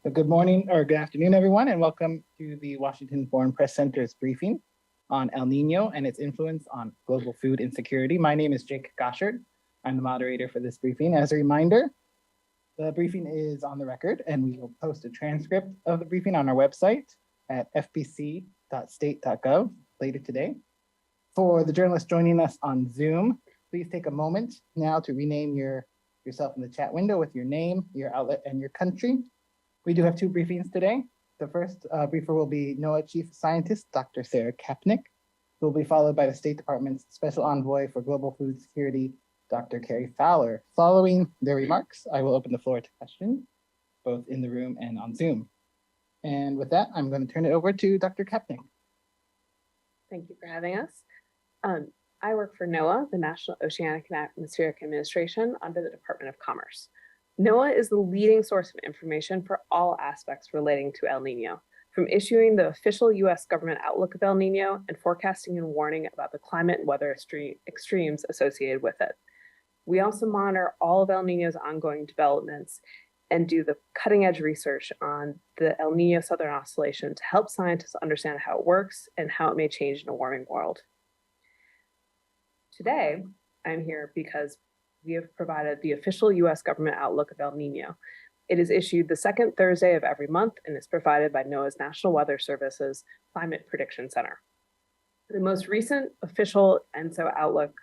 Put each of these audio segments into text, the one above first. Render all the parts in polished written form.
Good morning or good afternoon, everyone, and welcome to the Washington Foreign Press Center's briefing on El Nino and its influence on global food insecurity. My name is Jake Goshard. I'm the moderator for this briefing. As a reminder, the briefing is on the record, and we will post a transcript of the briefing on our website at fpc.state.gov later today. For the journalists joining us on Zoom, please take a moment now to rename yourself in the chat window with your name, your outlet, and your country. We do have two briefings today. The first briefer will be NOAA Chief Scientist, Dr. Sarah Kapnick, who will be followed by the State Department's Special Envoy for Global Food Security, Dr. Carrie Fowler. Following their remarks, I will open the floor to questions, both in the room and on Zoom. And with that, I'm going to turn it over to Dr. Kapnick. Thank you for having us. I work for NOAA, the National Oceanic and Atmospheric Administration, under the Department of Commerce. NOAA is the leading source of information for all aspects relating to El Nino, from issuing the official U.S. government outlook of El Nino and forecasting and warning about the climate and weather extremes associated with it. We also monitor all of El Nino's ongoing developments and do the cutting edge research on the El Nino Southern Oscillation to help scientists understand how it works and how it may change in a warming world. Today, I'm here because we have provided the official U.S. government outlook of El Nino. It is issued the second Thursday of every month and is provided by NOAA's National Weather Service's Climate Prediction Center. The most recent official ENSO outlook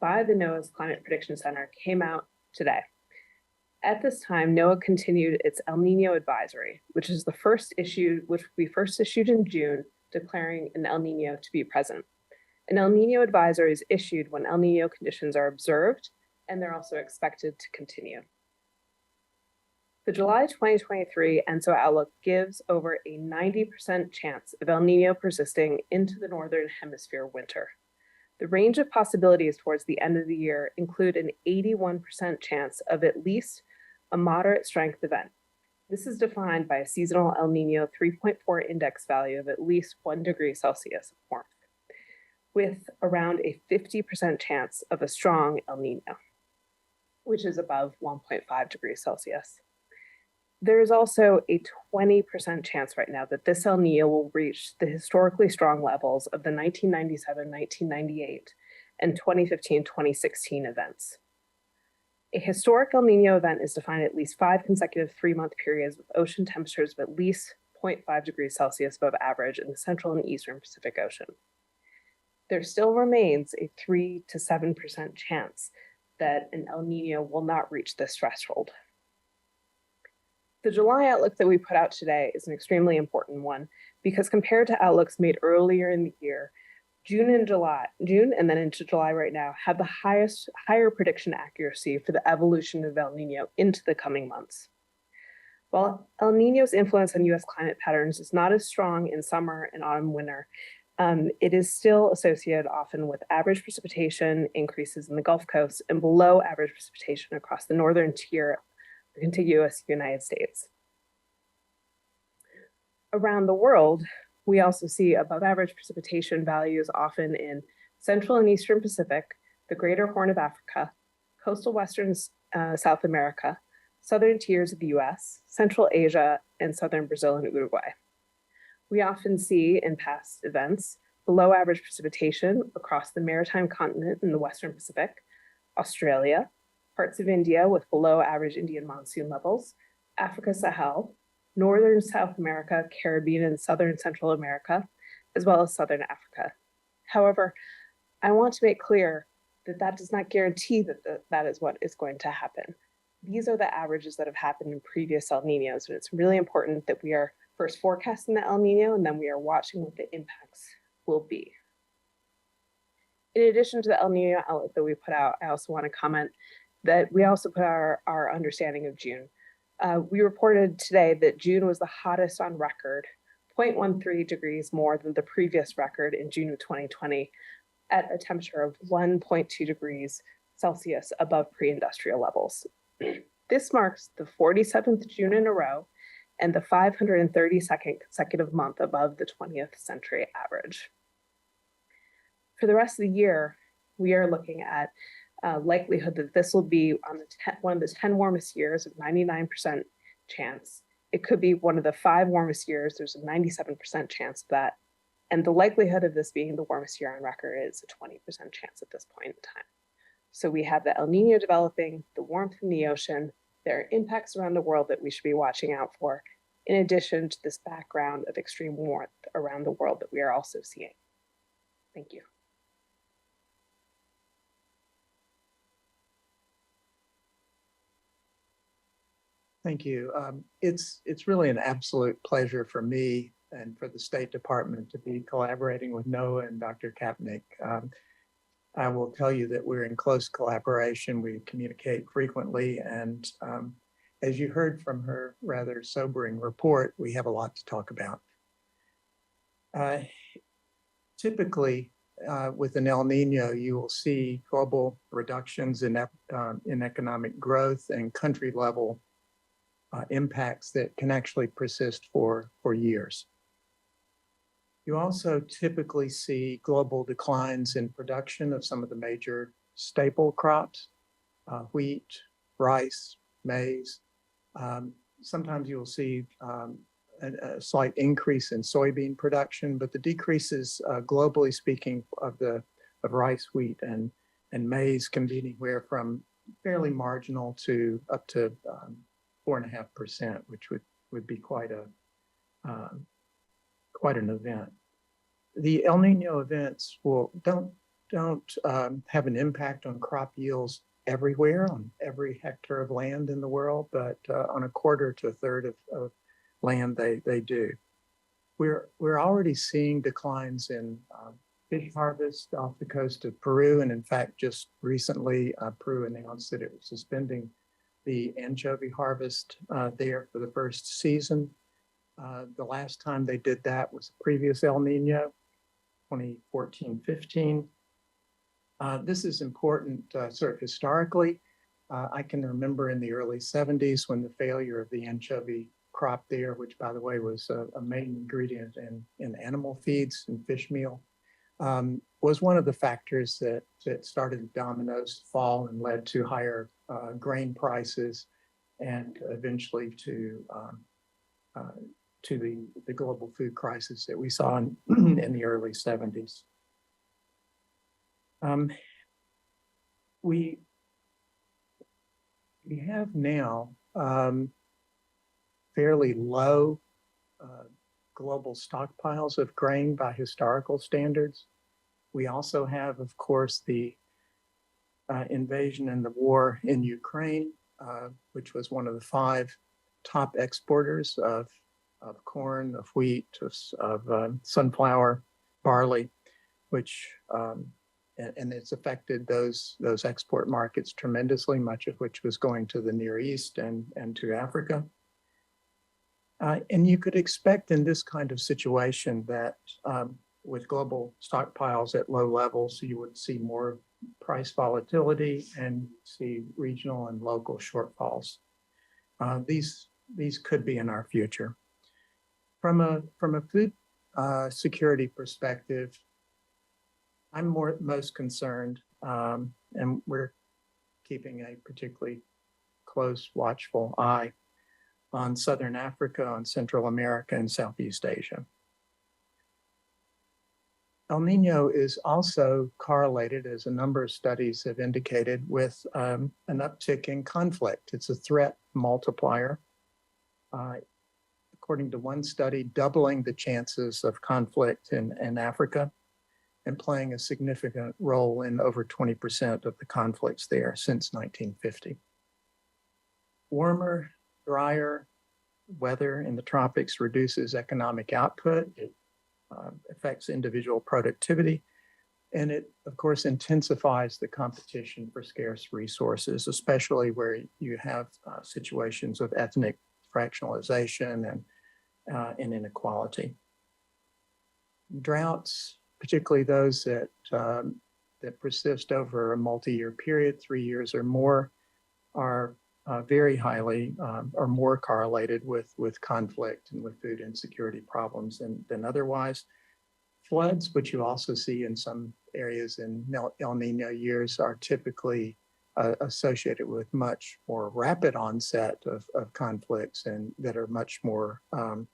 by the NOAA's Climate Prediction Center came out today. At this time, NOAA continued its El Nino advisory, which we first issued in June, declaring an El Nino to be present. An El Nino advisory is issued when El Nino conditions are observed, and they're also expected to continue. The July 2023 ENSO outlook gives over a 90% chance of El Nino persisting into the Northern Hemisphere winter. The range of possibilities towards the end of the year include an 81% chance of at least a moderate strength event. This is defined by a seasonal El Nino 3.4 index value of at least 1 degree Celsius of warmth, with around a 50% chance of a strong El Nino, which is above 1.5 degrees Celsius. There is also a 20% chance right now that this El Nino will reach the historically strong levels of the 1997, 1998, and 2015-2016 events. A historic El Nino event is defined at least 5 consecutive 3-month periods with ocean temperatures of at least 0.5 degrees Celsius above average in the Central and Eastern Pacific Ocean. There still remains a 3 to 7% chance that an El Nino will not reach this threshold. The July outlook that we put out today is an extremely important one because compared to outlooks made earlier in the year, June and then into July right now have the higher prediction accuracy for the evolution of El Nino into the coming months. While El Nino's influence on U.S. climate patterns is not as strong in summer and autumn winter, it is still associated often with average precipitation increases in the Gulf Coast and below average precipitation across the northern tier of the contiguous United States. Around the world, we also see above average precipitation values often in Central and Eastern Pacific, the Greater Horn of Africa, coastal Western South America, southern tiers of the US, Central Asia, and southern Brazil and Uruguay. We often see in past events below average precipitation across the maritime continent in the Western Pacific, Australia, parts of India with below average Indian monsoon levels, Africa Sahel, Northern South America, Caribbean, and Southern Central America, as well as Southern Africa. However, I want to make clear that that does not guarantee that that is what is going to happen. These are the averages that have happened in previous El Ninos, and it's really important that we are first forecasting the El Nino, and then we are watching what the impacts will be. In addition to the El Nino outlook that we put out, I also want to comment that we also put our understanding of June. We reported today that June was the hottest on record, 0.13 degrees more than the previous record in June of 2020, at a temperature of 1.2 degrees Celsius above pre-industrial levels. This marks the 47th June in a row and the 532nd consecutive month above the 20th century average. For the rest of the year, we are looking at likelihood that this will be on one of the 10 warmest years of 99% chance. It could be one of the 5 warmest years. There's a 97% chance of that. And the likelihood of this being the warmest year on record is a 20% chance at this point in time. So we have the El Nino developing, the warmth in the ocean. There are impacts around the world that we should be watching out for, in addition to this background of extreme warmth around the world that we are also seeing. Thank you. Thank you. It's really an absolute pleasure for me and for the State Department to be collaborating with NOAA and Dr. Kapnick. I will tell you that we're in close collaboration. We communicate frequently, and as you heard from her rather sobering report, we have a lot to talk about. Typically, with an El Nino, you will see global reductions in economic growth and country level impacts that can actually persist for years. You also typically see global declines in production of some of the major staple crops, wheat, rice, maize. Sometimes you will see a slight increase in soybean production, but the decreases, globally speaking, of rice, wheat, and maize can be anywhere from fairly marginal to up to 4.5%, which would be quite an event. The El Nino events don't have an impact on crop yields everywhere, on every hectare of land in the world, but on a quarter to a third of land they do. We're already seeing declines in fish harvest off the coast of Peru, and in fact, just recently, Peru announced that it was suspending the anchovy harvest there for the first season. The last time they did that was the previous El Nino, 2014-15. This is important sort of historically. I can remember in the early 70s when the failure of the anchovy crop there, which by the way was a main ingredient in animal feeds and fish meal, was one of the factors that started the dominoes to fall and led to higher grain prices and eventually to the global food crisis that we saw in the early 70s. We have now fairly low global stockpiles of grain by historical standards. We also have, of course, the invasion and the war in Ukraine, which was one of the 5 top exporters of corn, of wheat, of sunflower, barley, which and it's affected those export markets tremendously, much of which was going to the Near East and to Africa. And you could expect in this kind of situation that with global stockpiles at low levels, you would see more price volatility and see regional and local shortfalls. These could be in our future. From a food security perspective, I'm most concerned, and we're keeping a particularly close, watchful eye on Southern Africa, on Central America, and Southeast Asia. El Nino is also correlated, as a number of studies have indicated, with an uptick in conflict. It's a threat multiplier. According to one study, doubling the chances of conflict in Africa and playing a significant role in over 20% of the conflicts there since 1950. Warmer, drier weather in the tropics reduces economic output. It affects individual productivity, and it, of course, intensifies the competition for scarce resources, especially where you have situations of ethnic fractionalization and inequality. Droughts, particularly those that persist over a multi-year period, 3 years or more, are very highly or more correlated with conflict and with food insecurity problems than otherwise. Floods, which you also see in some areas in El Nino years, are typically associated with much more rapid onset of conflicts and that are much more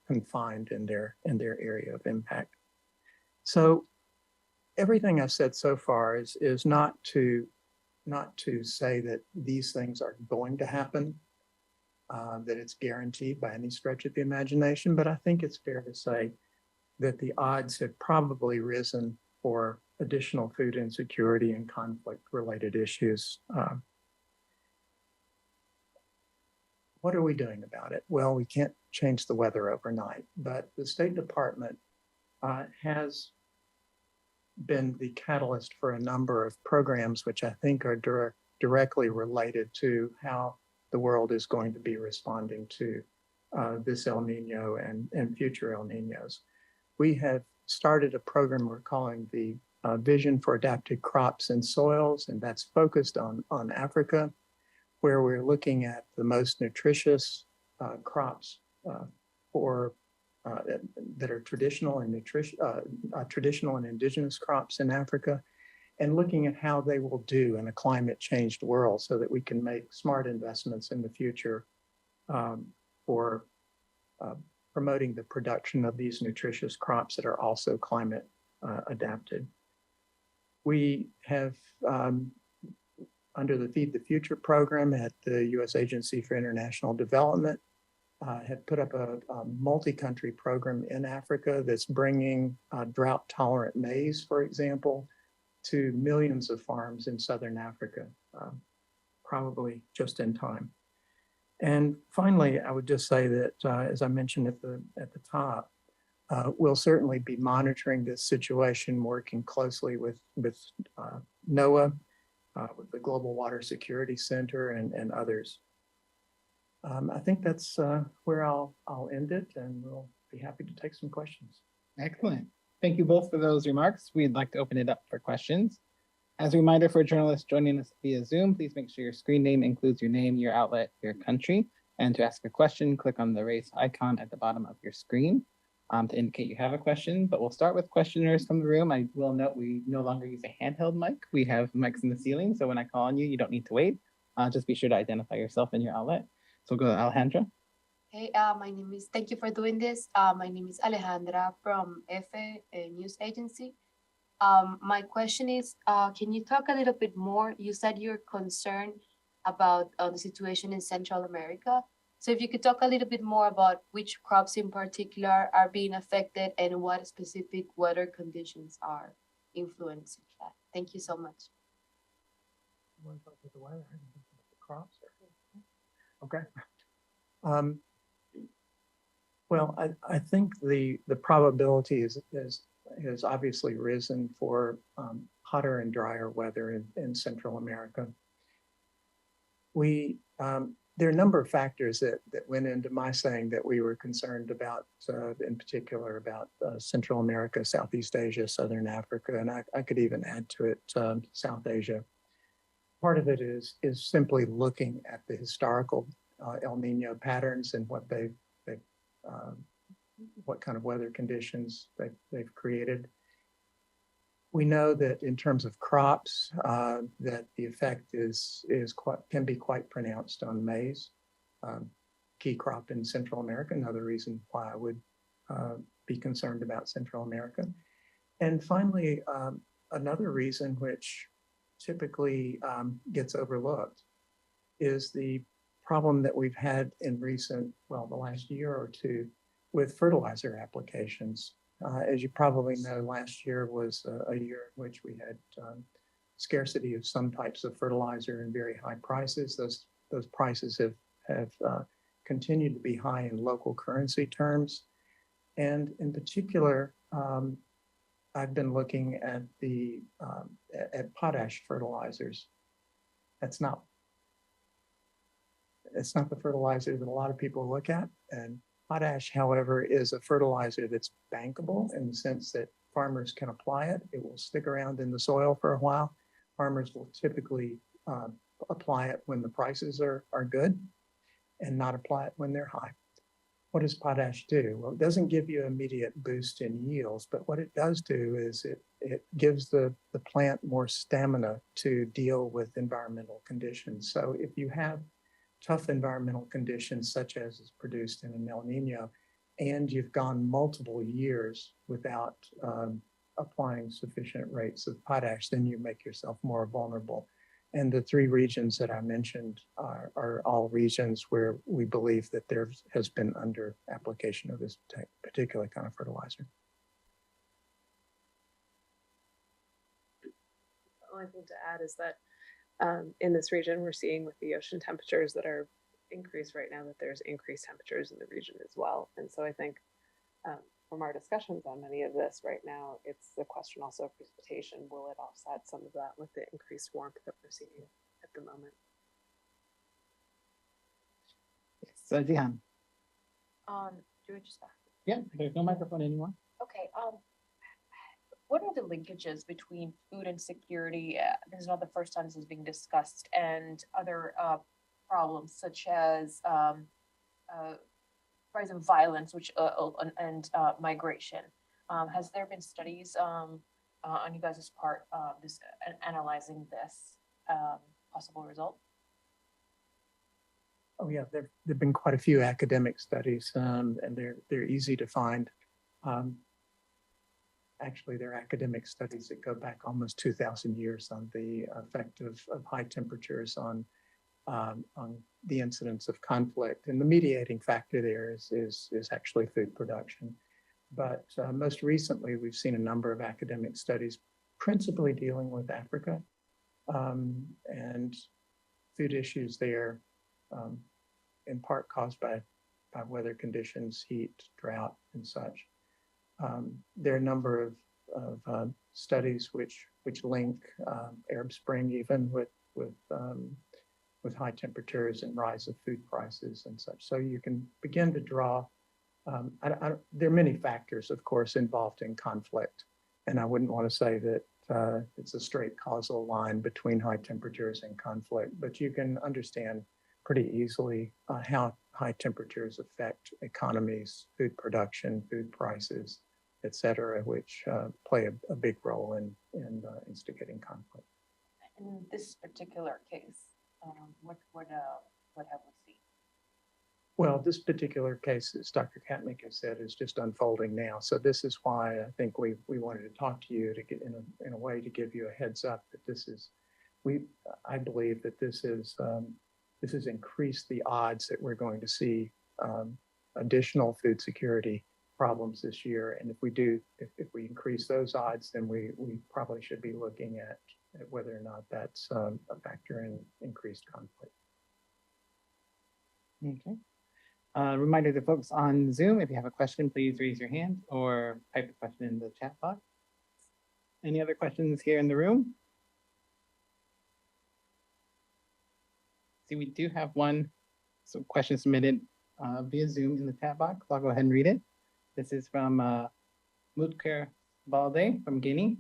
confined in their area of impact. So everything I've said so far is not to say that these things are going to happen, that it's guaranteed by any stretch of the imagination, but I think it's fair to say that the odds have probably risen for additional food insecurity and conflict-related issues. What are we doing about it? Well, we can't change the weather overnight, but the State Department has been the catalyst for a number of programs which I think are directly related to how the world is going to be responding to this El Nino and future El Ninos. We have started a program we're calling the Vision for Adapted Crops and Soils, and that's focused on Africa, where we're looking at the most nutritious crops that are traditional and traditional and indigenous crops in Africa, and looking at how they will do in a climate changed world so that we can make smart investments in the future for promoting the production of these nutritious crops that are also climate adapted. We have, under the Feed the Future program at the U.S. Agency for International Development, have put up a multi-country program in Africa that's bringing drought-tolerant maize, for example, to millions of farms in Southern Africa, probably just in time. And finally, I would just say that, as I mentioned at the top, we'll certainly be monitoring this situation, working closely with NOAA, with the Global Water Security Center and others. I think that's where I'll end it, and we'll be happy to take some questions. Excellent. Thank you both for those remarks. We'd like to open it up for questions. As a reminder for journalists joining us via Zoom, please make sure your screen name includes your name, your outlet, your country. And to ask a question, click on the raise icon at the bottom of your screen to indicate you have a question. But we'll start with questioners from the room. I will note we no longer use a handheld mic. We have mics in the ceiling, so when I call on you, you don't need to wait. Just be sure to identify yourself and your outlet. So go to Alejandra. Hey, thank you for doing this. My name is Alejandra from EFE News Agency. My question is, can you talk a little bit more? You said you're concerned about the situation in Central America. So if you could talk a little bit more about which crops in particular are being affected and what specific weather conditions are influencing that. Thank you so much. You want to talk about the weather? The crops? Okay. Well, I think the probability has obviously risen for hotter and drier weather in Central America. There are a number of factors that went into my saying that we were concerned about, in particular about Central America, Southeast Asia, Southern Africa, and I could even add to it South Asia. Part of it is simply looking at the historical El Nino patterns and what what kind of weather conditions they've created. We know that in terms of crops, that the effect can be quite pronounced on maize, key crop in Central America. Another reason why I would be concerned about Central America. And finally, another reason which typically gets overlooked is the problem that we've had in the last year or two with fertilizer applications. As you probably know, last year was a year in which we had scarcity of some types of fertilizer and very high prices. Those prices have continued to be high in local currency terms. And in particular, I've been looking at at potash fertilizers. It's not the fertilizer that a lot of people look at. And potash, however, is a fertilizer that's bankable in the sense that farmers can apply it. It will stick around in the soil for a while. Farmers will typically apply it when the prices are good and not apply it when they're high. What does potash do? Well, it doesn't give you an immediate boost in yields, but what it does do is it gives the plant more stamina to deal with environmental conditions. So if you have tough environmental conditions, such as is produced in an El Nino, and you've gone multiple years without applying sufficient rates of potash, then you make yourself more vulnerable. And the three regions that I mentioned are all regions where we believe that there has been under application of this particular kind of fertilizer. The only thing to add is that in this region, we're seeing with the ocean temperatures that are increased right now, that there's increased temperatures in the region as well. And so I think from our discussions on many of this right now, it's the question also of precipitation. Will it offset some of that with the increased warmth that we're seeing at the moment? Yes, Jihan. Do it just back. Yeah, there's no microphone anymore. Okay, what are the linkages between food insecurity, this is not the first time this is being discussed, and other problems such as rise of violence, which and migration? Has there been studies on you guys' part analyzing this possible result? Oh yeah, there've been quite a few academic studies, and they're easy to find. Actually, they're academic studies that go back almost 2,000 years on the effect of high temperatures on the incidence of conflict. And the mediating factor there is actually food production. But most recently, we've seen a number of academic studies principally dealing with Africa and food issues there, in part caused by weather conditions, heat, drought, and such. There are a number of studies which link Arab Spring even with high temperatures and rise of food prices and such. So you can begin to draw. There are many factors, of course, involved in conflict, and I wouldn't want to say that it's a straight causal line between high temperatures and conflict, but you can understand pretty easily how high temperatures affect economies, food production, food prices, et cetera, which play a big role in instigating conflict. In this particular case, what have we seen? Well, this particular case, as Dr. Katnick has said, is just unfolding now. So this is why I think we wanted to talk to you to get in a way to give you a heads up that this is, I believe that this has increased the odds that we're going to see additional food security problems this year. And if we increase those odds, then we probably should be looking at whether or not that's a factor in increased conflict. Okay. Reminder to folks on Zoom, if you have a question, please raise your hand or type the question in the chat box. Any other questions here in the room? See, we do have one question submitted via Zoom in the chat box. I'll go ahead and read it. This is from Mutker Balde from Guinea.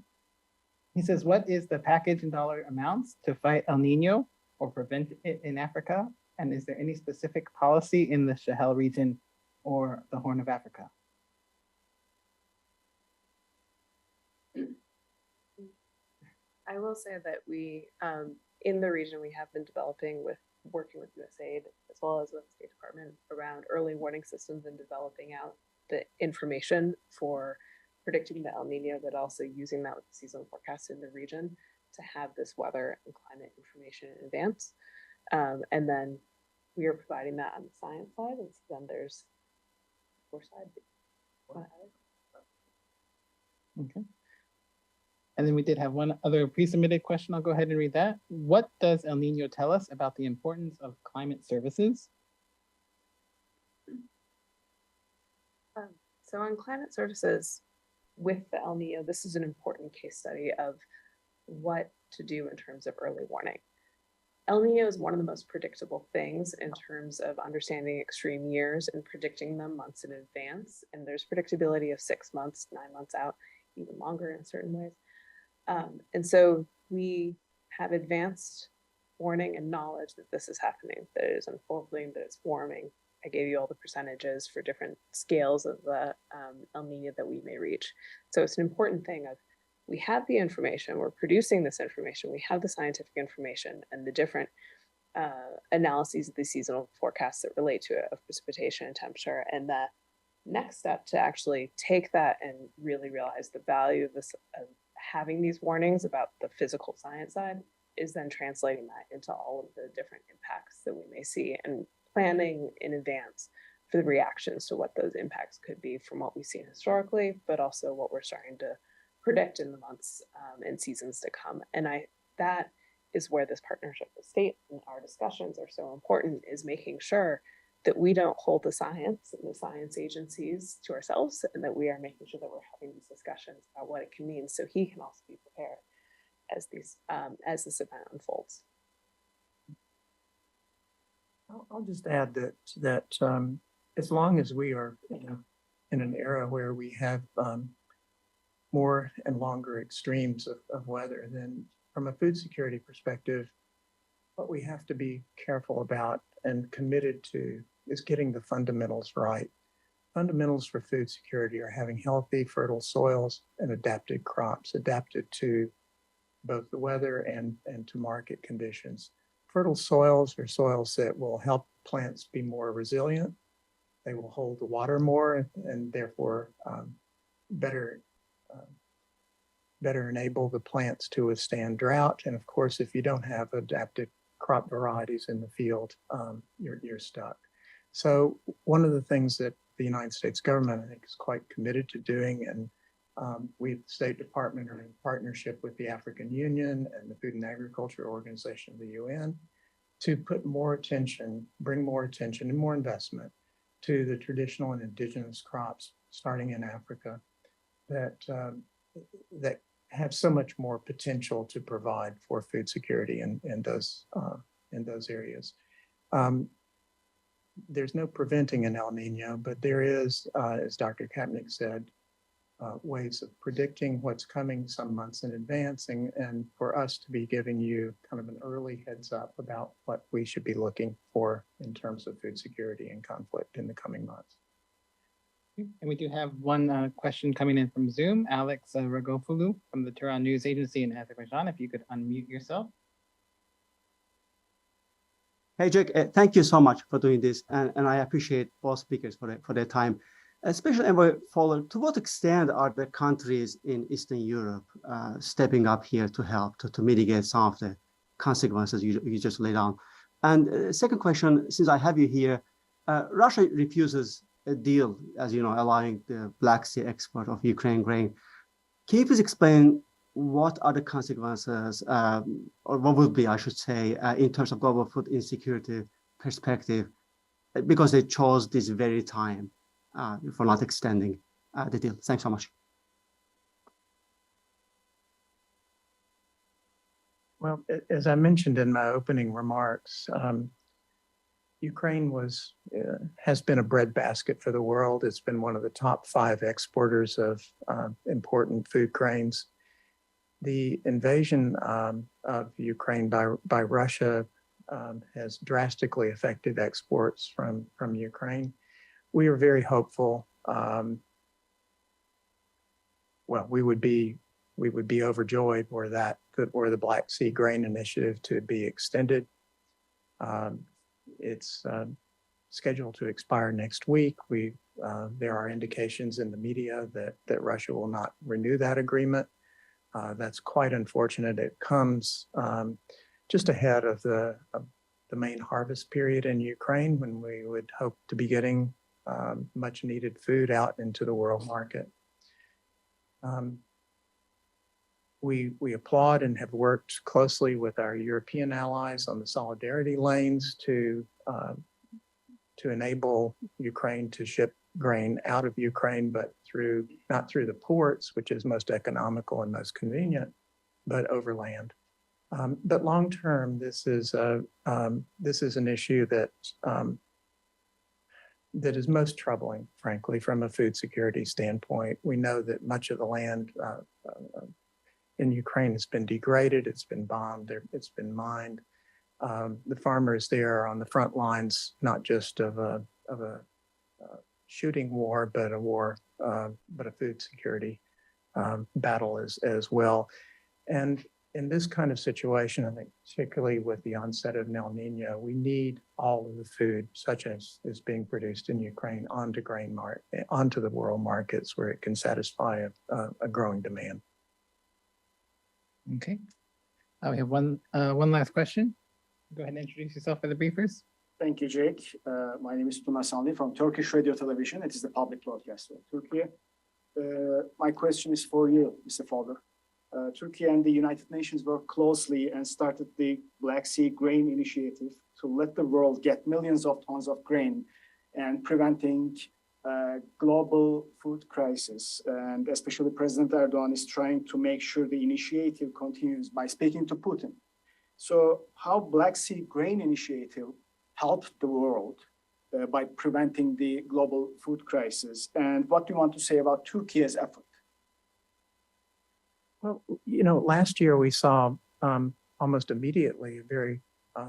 He says, what is the package in dollar amounts to fight El Nino or prevent it in Africa? And is there any specific policy in the Sahel region or the Horn of Africa? I will say that we, in the region, we have been working with USAID as well as with the State Department around early warning systems and developing out the information for predicting the El Nino, but also using that with the seasonal forecast in the region to have this weather and climate information in advance. And then we are providing that on the science side, and so then there's four sides. Okay. And then we did have one other pre-submitted question. I'll go ahead and read that. What does El Nino tell us about the importance of climate services? So on climate services with the El Nino, this is an important case study of what to do in terms of early warning. El Nino is one of the most predictable things in terms of understanding extreme years and predicting them months in advance. And there's predictability of 6 months, 9 months out, even longer in certain ways. And so we have advanced warning and knowledge that this is happening, that it is unfolding, that it's warming. I gave you all the percentages for different scales of the El Nino that we may reach. So it's an important thing of we have the information, we're producing this information, we have the scientific information and the different analyses of the seasonal forecasts that relate to it of precipitation and temperature. And the next step to actually take that and really realize the value of this, of having these warnings about the physical science side, is then translating that into all of the different impacts that we may see and planning in advance for the reactions to what those impacts could be from what we've seen historically, but also what we're starting to predict in the months and seasons to come. And that is where this partnership with state and our discussions are so important, is making sure that we don't hold the science and the science agencies to ourselves, and that we are making sure that we're having these discussions about what it can mean, so he can also be prepared as as this event unfolds. I'll just add that as long as we are in an era where we have more and longer extremes of weather, then from a food security perspective, what we have to be careful about and committed to is getting the fundamentals right. Fundamentals for food security are having healthy, fertile soils and adapted crops, adapted to both the weather and to market conditions. Fertile soils are soils that will help plants be more resilient. They will hold the water more and therefore better enable the plants to withstand drought. And of course, if you don't have adapted crop varieties in the field, you're stuck. So one of the things that the United States government, I think, is quite committed to doing, and we at the State Department are in partnership with the African Union and the Food and Agriculture Organization of the UN, to put more attention, bring more attention and more investment to the traditional and indigenous crops starting in Africa that have so much more potential to provide for food security in those areas. There's no preventing an El Nino, but there is, as Dr. Kapnick said, ways of predicting what's coming some months in advance, and for us to be giving you kind of an early heads up about what we should be looking for in terms of food security and conflict in the coming months. And we do have one question coming in from Zoom. Alex Ragofulu from the Tehran News Agency in Azerbaijan. If you could unmute yourself. Hey, Jake, thank you so much for doing this. And I appreciate both speakers for their time, especially Envoy Fowler. To what extent are the countries in Eastern Europe stepping up here to help to mitigate some of the consequences you just laid down? And second question, since I have you here, Russia refuses a deal, as you know, allowing the Black Sea export of Ukraine grain. Can you please explain what are the consequences, or what would be, I should say, in terms of global food insecurity perspective, because they chose this very time for not extending the deal? Thanks so much. Well, as I mentioned in my opening remarks, Ukraine has been a breadbasket for the world. It's been one of the top 5 exporters of important food grains. The invasion of Ukraine by Russia has drastically affected exports from Ukraine. We are very hopeful. Well, we would be overjoyed were the Black Sea Grain Initiative to be extended. It's scheduled to expire next week. There are indications in the media that Russia will not renew that agreement. That's quite unfortunate. It comes just ahead of the main harvest period in Ukraine, when we would hope to be getting much needed food out into the world market. We applaud and have worked closely with our European allies on the solidarity lanes to enable Ukraine to ship grain out of Ukraine, but not through the ports, which is most economical and most convenient, but overland. But long term, this is an issue that is most troubling, frankly, from a food security standpoint. We know that much of the land in Ukraine has been degraded, it's been bombed, it's been mined. The farmers there are on the front lines, not just of a shooting war, but a war, but a food security battle as well. And in this kind of situation, I think particularly with the onset of El Nino, we need all of the food such as is being produced in Ukraine onto the world markets where it can satisfy a growing demand. Okay. We have one last question. Go ahead and introduce yourself for the briefers. Thank you, Jake. My name is Tuna Sanli from Turkish Radio Television. It is the public broadcaster of Turkey. My question is for you, Mr. Fodor. Turkey and the United Nations work closely and started the Black Sea Grain Initiative to let the world get millions of tons of grain and preventing global food crisis. And especially President Erdogan is trying to make sure the initiative continues by speaking to Putin. So how Black Sea Grain Initiative helped the world by preventing the global food crisis? And what do you want to say about Turkey's effort? Well, last year we saw almost immediately a very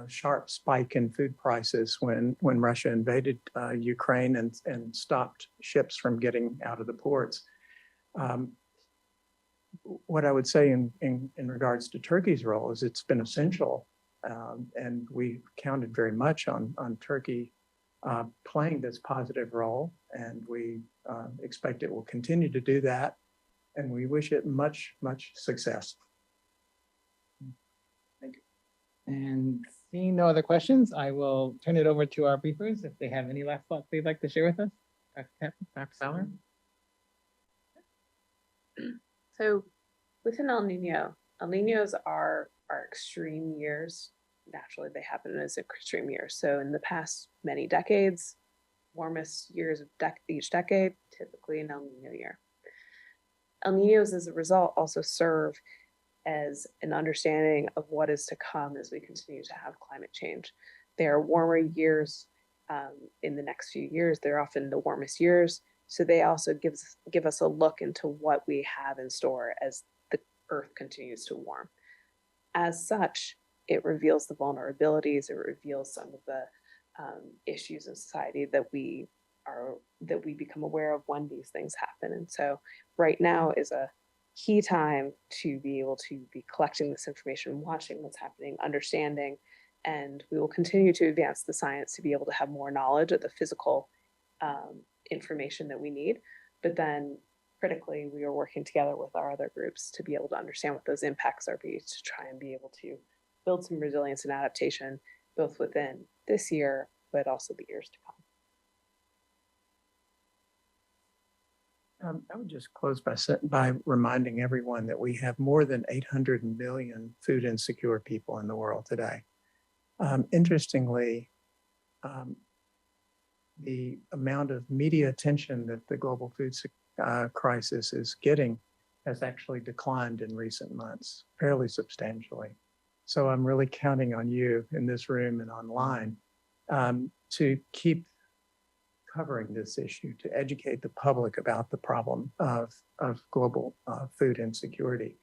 sharp spike in food prices when Russia invaded Ukraine and stopped ships from getting out of the ports. What I would say in regards to Turkey's role is it's been essential, and we counted very much on Turkey playing this positive role, and we expect it will continue to do that. And we wish it much, much success. Thank you. And seeing no other questions, I will turn it over to our briefers if they have any last thoughts they'd like to share with us. Dr. Fowler? So within El Niños are extreme years. Naturally, they happen as extreme years. So in the past many decades, warmest years of each decade, typically an El Nino year. El Niños, as a result, also serve as an understanding of what is to come as we continue to have climate change. There are warmer years in the next few years. They're often the warmest years. So they also give us a look into what we have in store as the Earth continues to warm. As such, it reveals the vulnerabilities. It reveals some of the issues in society that we become aware of when these things happen. And so right now is a key time to be able to be collecting this information, watching what's happening, understanding, and we will continue to advance the science to be able to have more knowledge of the physical information that we need. But then critically, we are working together with our other groups to be able to understand what those impacts are, to try and be able to build some resilience and adaptation, both within this year, but also the years to come. I would just close by reminding everyone that we have more than 800 million food insecure people in the world today. Interestingly, the amount of media attention that the global food crisis is getting has actually declined in recent months, fairly substantially. So I'm really counting on you in this room and online to keep covering this issue, to educate the public about the problem of global food insecurity.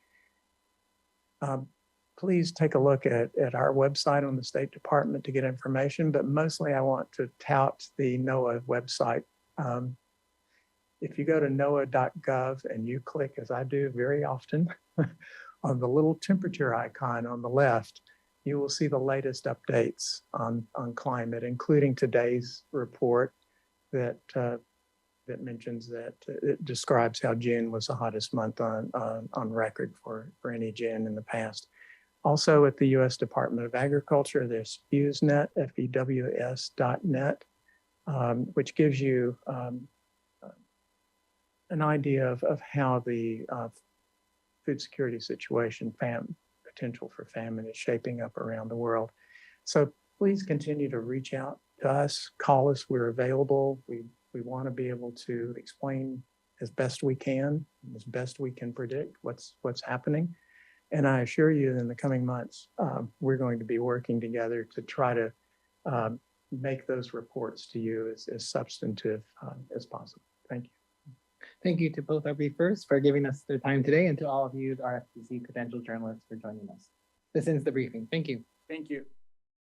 Please take a look at our website on the State Department to get information, but mostly I want to tout the NOAA website. If you go to noaa.gov and you click, as I do very often, on the little temperature icon on the left, you will see the latest updates on climate, including today's report that mentions that it describes how June was the hottest month on record for any June in the past. Also at the U.S. Department of Agriculture, there's FEWSnet, FEWS.net, which gives you an idea of how the food security situation, potential for famine is shaping up around the world. So please continue to reach out to us, call us, we're available. We want to be able to explain as best we can, as best we can predict what's happening. And I assure you in the coming months, we're going to be working together to try to make those reports to you as substantive as possible. Thank you. Thank you to both our briefers for giving us their time today, and to all of you, our FCC credentialed journalists, for joining us. This ends the briefing. Thank you. Thank you.